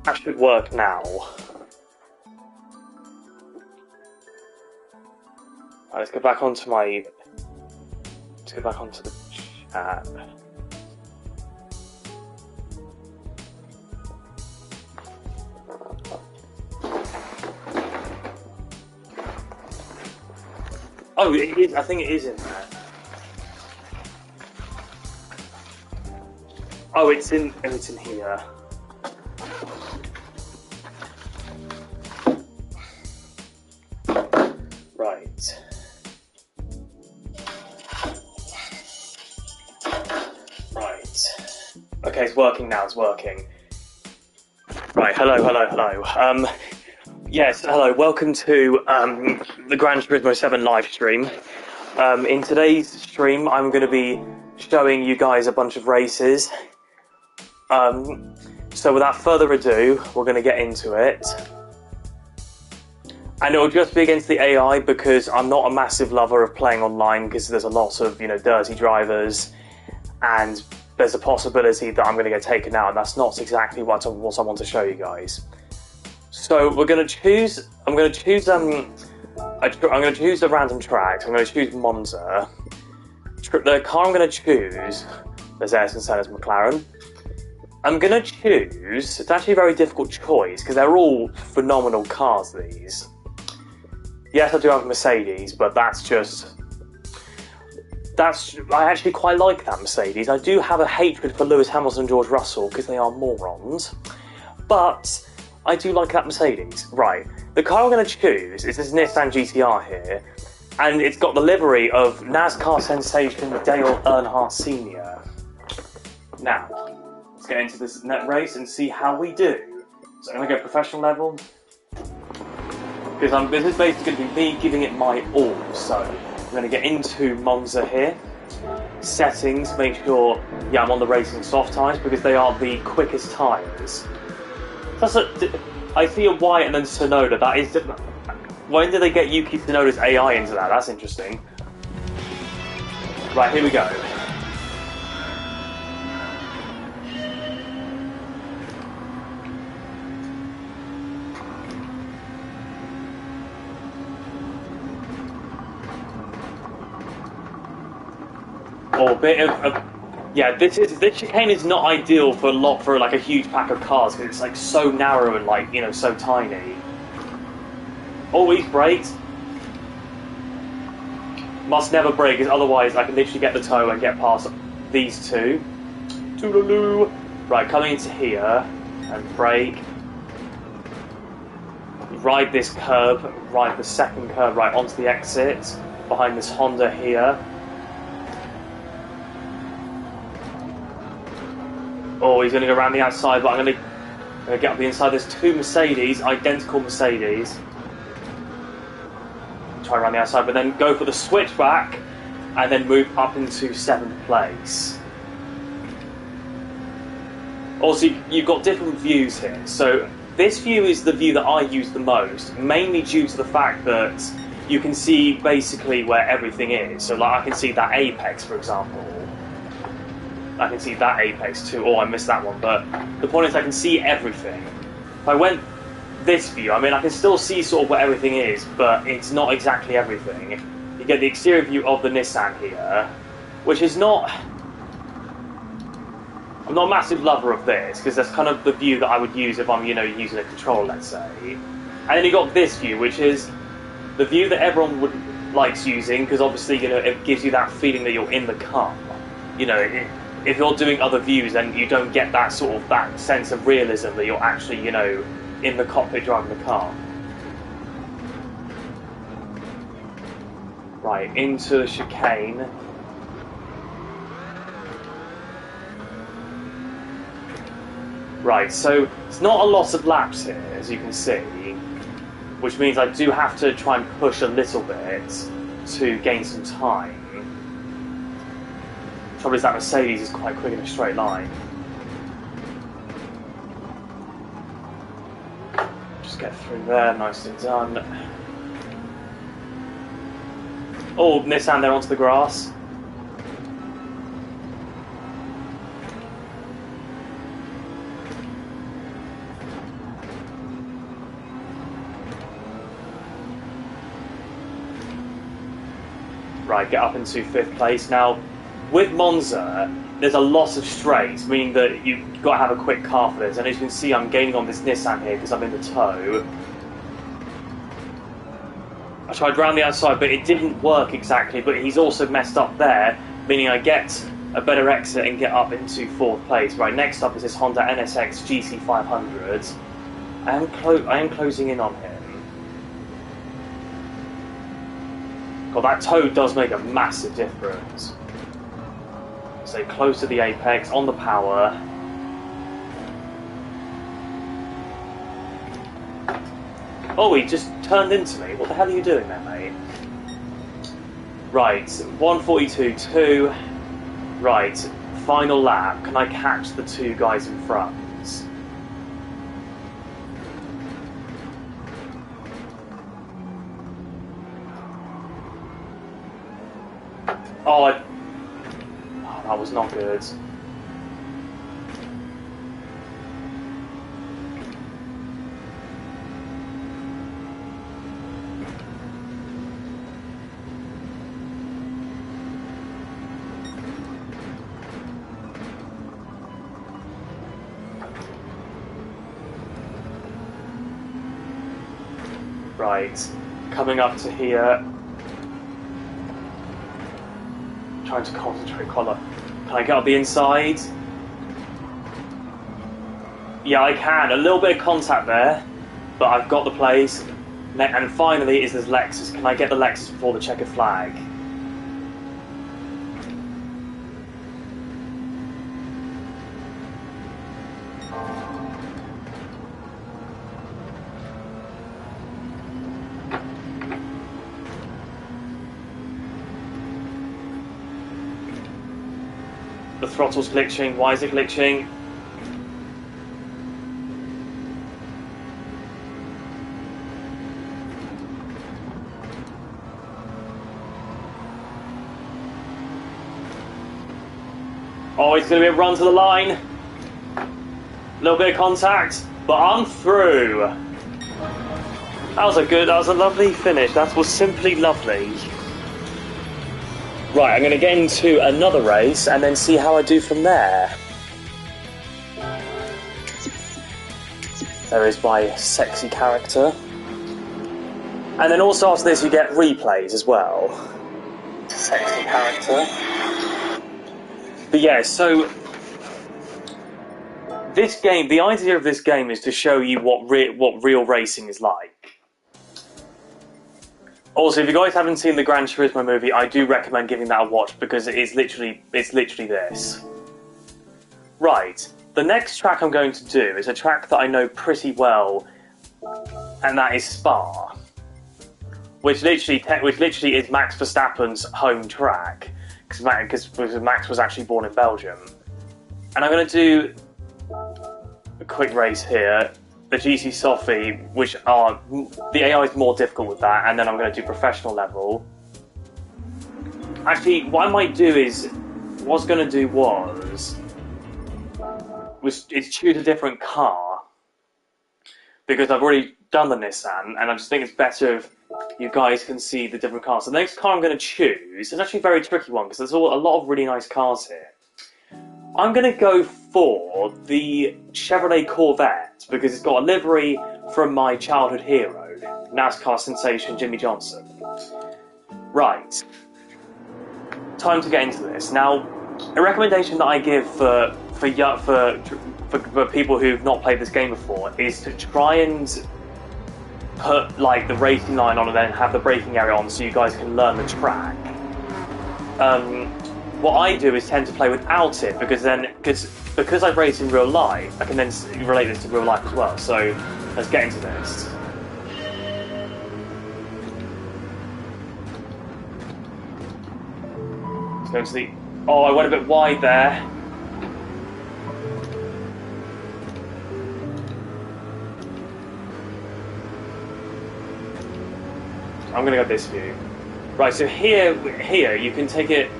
That should work now. Right, let's go back onto my... Let's go back onto the chat. Oh, it is, I think it is in there. Oh, it's in here. Right. Right. Okay, it's working now, it's working. Right, hello. Yes, hello, welcome to the Gran Turismo 7 live stream. In today's stream, I'm going to be showing you guys a bunch of races. So without further ado, we're going to get into it. And it'll just be against the AI because I'm not a massive lover of playing online because there's a lot of, dirty drivers and there's a possibility that I'm going to get taken out, and that's not exactly what I want to show you guys. So we're going to choose. I'm going to choose a random track. I'm going to choose Monza. The car I'm going to choose. There's Ayrton Senna's McLaren. I'm going to choose. It's actually a very difficult choice because they're all phenomenal cars. These. Yes, I do have a Mercedes, but I actually quite like that Mercedes. I do have a hatred for Lewis Hamilton and George Russell because they are morons, but I do like that Mercedes. Right, the car I'm going to choose is this Nissan GTR here, and it's got the livery of NASCAR sensation Dale Earnhardt Sr. Now, let's get into this net race and see how we do. So I'm going to go professional level, because this is basically going to be me giving it my all. So I'm going to get into Monza here. Settings, make sure, I'm on the racing soft tyres because they are the quickest tyres. I see a white and then Tsunoda. That is. When did they get Yuki Tsunoda's AI into that? That's interesting. Right, here we go. Or a bit of this chicane is not ideal for like a huge pack of cars because it's like so narrow and so tiny. Always brakes. Must never brake because otherwise I can literally get the tow and get past these two. Toodaloo. Right, coming into here and brake. Ride this curb. Ride the second curb right onto the exit behind this Honda here. Oh, he's going to go around the outside, but I'm going to get up the inside. There's two Mercedes, identical Mercedes. Try around the outside, but then go for the switchback and then move up into 7th place. Also, you've got different views here. So this view is the view that I use the most, mainly due to the fact that you can see basically where everything is. So like I can see that apex, for example. I can see that apex too. Oh, I missed that one. But the point is I can see everything. If I went this view, I mean, I can still see sort of where everything is, but it's not exactly everything. You get the exterior view of the Nissan here, which is not... I'm not a massive lover of this, because that's kind of the view that I would use if I'm, using a controller, let's say. And then you got this view, which is the view that everyone likes using, because obviously, it gives you that feeling that you're in the car. If you're doing other views, then you don't get that sort of that sense of realism that you're actually, in the cockpit driving the car. Right, into the chicane. Right, so it's not a lot of laps here, as you can see, which means I do have to try and push a little bit to gain some time. The trouble is that Mercedes is quite quick in a straight line. Just get through there, nicely done. Oh, Nissan there onto the grass. Right, get up into 5th place. Now, with Monza, there's a lot of straights, meaning that you've got to have a quick car for this. And as you can see, I'm gaining on this Nissan here because I'm in the tow. I tried round the outside, but it didn't work exactly. But he's also messed up there, meaning I get a better exit and get up into 4th place. Right, next up is this Honda NSX GC500. I am closing in on him. God, that tow does make a massive difference. So close to the apex, on the power. Oh, he just turned into me. What the hell are you doing there, mate? Right, 142.2. Right, final lap. Can I catch the 2 guys in front? Oh, that was not good. Right, coming up to here. Trying to concentrate quite a lot. Can I get on the inside? Yeah, I can. A little bit of contact there, but I've got the place. And finally is this Lexus. Can I get the Lexus before the checkered flag? The throttle's glitching. Why is it glitching? Oh, it's going to be a run to the line. A little bit of contact, but I'm through. That was a lovely finish. That was simply lovely. Right, I'm going to get into another race and then see how I do from there. There is my sexy character. And then also after this you get replays as well. Sexy character. But yeah, so this game, the idea of this game is to show you what real racing is like. Also, if you guys haven't seen the Gran Turismo movie, I do recommend giving that a watch because it's literally this. Right, the next track I'm going to do is a track that I know pretty well, and that is Spa, which literally is Max Verstappen's home track, because Max was actually born in Belgium. And I'm going to do a quick race here. The GC Sophie, which are the AI is more difficult with that, and then I'm going to do professional level. Actually, what I might do is, what I was going to do is choose a different car, because I've already done the Nissan, and I just think it's better if you guys can see the different cars. So the next car I'm going to choose is actually a very tricky one, because there's a lot of really nice cars here. I'm going to go for the Chevrolet Corvette because it's got a livery from my childhood hero, NASCAR sensation Jimmy Johnson. Right. Time to get into this. Now, a recommendation that I give for people who've not played this game before is to try and put like the racing line on and then have the braking area on so you guys can learn the track. What I do is tend to play without it because I race in real life, I can then relate this to real life as well. So let's get into this. Let's go to the. Oh, I went a bit wide there. I'm gonna go this view. Right, so here you can take it.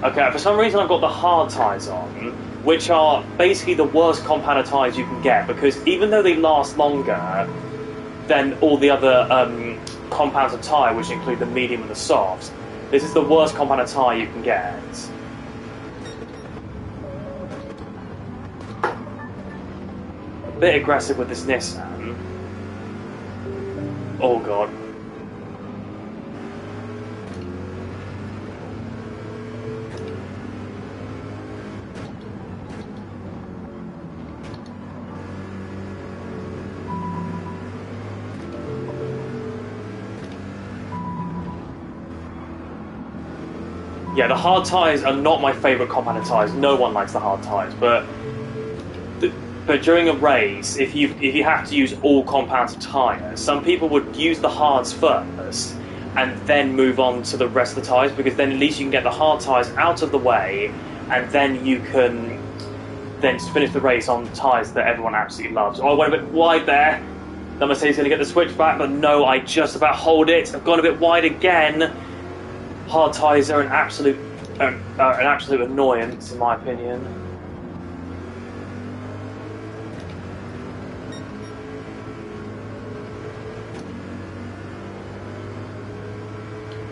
Okay, for some reason I've got the hard tyres on, which are basically the worst compounded tyres you can get, because even though they last longer than all the other compounds of tyre, which include the medium and the soft, This is the worst compound tyre you can get. A bit aggressive with this Nissan. Oh god. Yeah, the hard tyres are not my favourite compound tyres. No one likes the hard tyres, but during a race, if you have to use all compounds of tyres, some people would use the hards first and then move on to the rest of the tyres, because then at least you can get the hard tyres out of the way, and then you can then finish the race on tyres that everyone absolutely loves. Oh, I went a bit wide there. The Mercedes going to get the switch back, but no, I just about hold it. I've gone a bit wide again. Hard tyres are an absolute annoyance, in my opinion.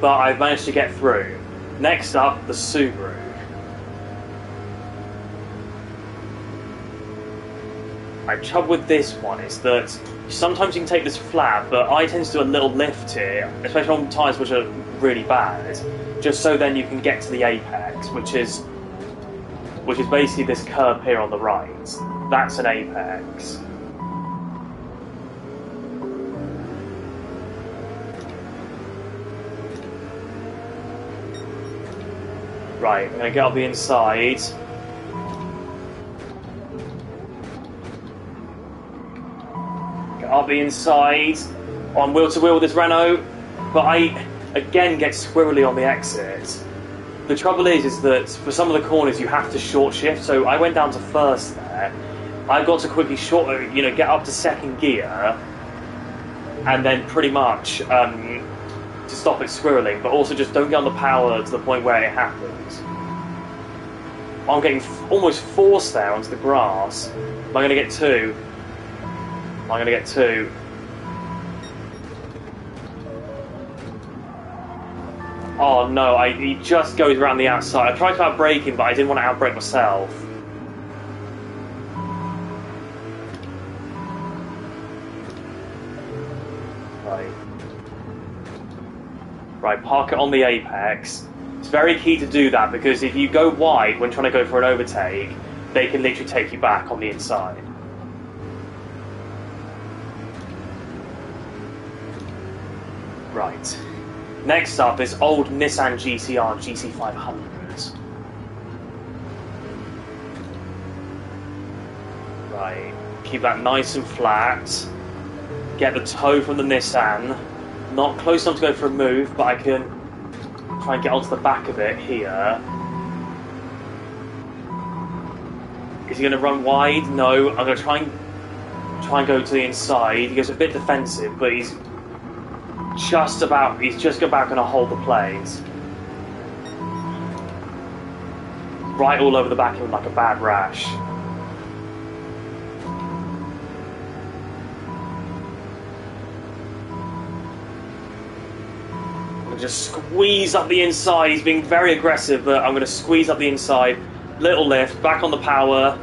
But I've managed to get through. Next up, the Subaru. My trouble with this one is that sometimes you can take this flat, but I tend to do a little lift here, especially on tyres which are really bad, just so then you can get to the apex, which is basically this curve here on the right. That's an apex. Right, I'm going to get up the inside. Get up the inside. On wheel to wheel with this Renault. But I, again, get squirrely on the exit. The trouble is that for some of the corners you have to short shift, so I went down to first there. I got to quickly get up to second gear, and then pretty much to stop it squirreling, but also just don't get on the power to the point where it happens. I'm getting almost forced there onto the grass. Am I going to get two? Am I going to get two? Oh no, he just goes around the outside. I tried to outbrake him, but I didn't want to outbrake myself. Right, park it on the apex. It's very key to do that, because if you go wide when trying to go for an overtake, they can literally take you back on the inside. Right. Next up is old Nissan GCR GC500. Right. Keep that nice and flat. Get the toe from the Nissan. Not close enough to go for a move, but I can try and get onto the back of it here. Is he going to run wide? No. I'm going to try and go to the inside. He goes a bit defensive, but he's just about going to hold the plate. Right all over the back of him like a bad rash. Just squeeze up the inside. He's being very aggressive, but I'm going to squeeze up the inside. Little lift, back on the power.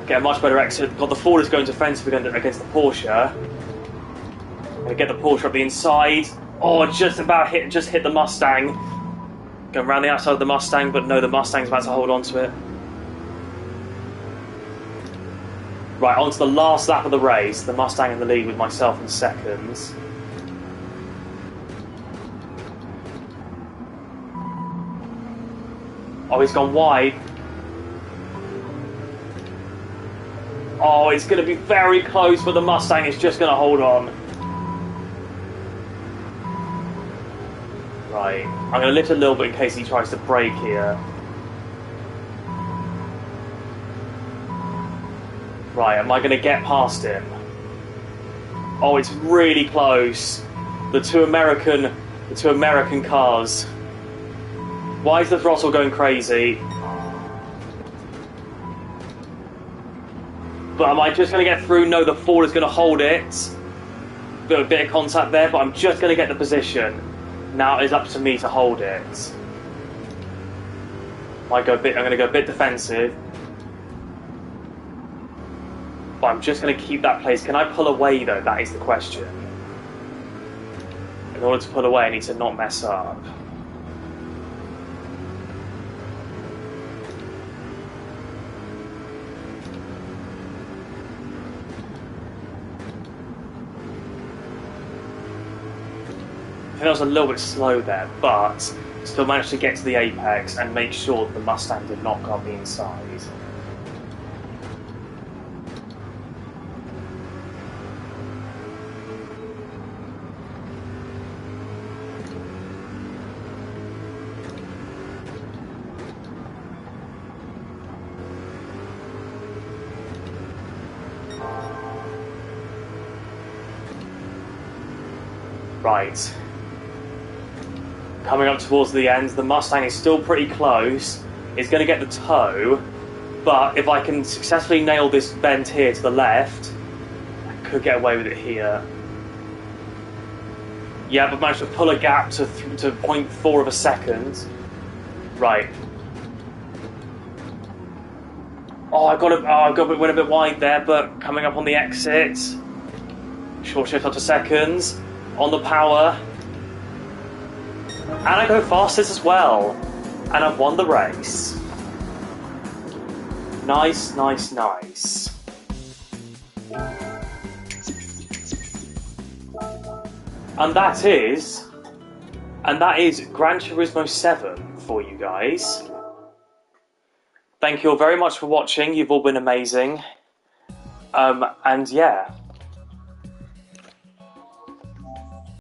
Get a much better exit. God, the Ford is going defensive against the Porsche. I'm going to get the Porsche up the inside. Oh, just hit the Mustang. Going around the outside of the Mustang, but no, the Mustang's about to hold on to it. Right, on to the last lap of the race. The Mustang in the lead with myself in seconds. Oh, he's gone wide. Oh, it's going to be very close, but the Mustang is just going to hold on. Right, I'm going to lift a little bit in case he tries to brake here. Right, am I going to get past him? Oh, it's really close. The two American cars. Why is the throttle going crazy? But am I just going to get through? No, the Ford is going to hold it. A bit of contact there, but I'm just going to get the position. Now it's up to me to hold it. I'm going to go a bit defensive. But I'm just going to keep that place. Can I pull away, though? That is the question. In order to pull away, I need to not mess up. I think I was a little bit slow there, but still managed to get to the apex and make sure that the Mustang did not go on the inside. Right. Coming up towards the end, the Mustang is still pretty close. It's going to get the toe, but if I can successfully nail this bend here to the left, I could get away with it here. Yeah, but managed to pull a gap to 0.4 of a second. Right. I went a bit wide there, but coming up on the exit. Short shift up to seconds. On the power. And I go fastest as well. And I've won the race. Nice, nice, nice. And that is Gran Turismo 7 for you guys. Thank you all very much for watching. You've all been amazing. And yeah.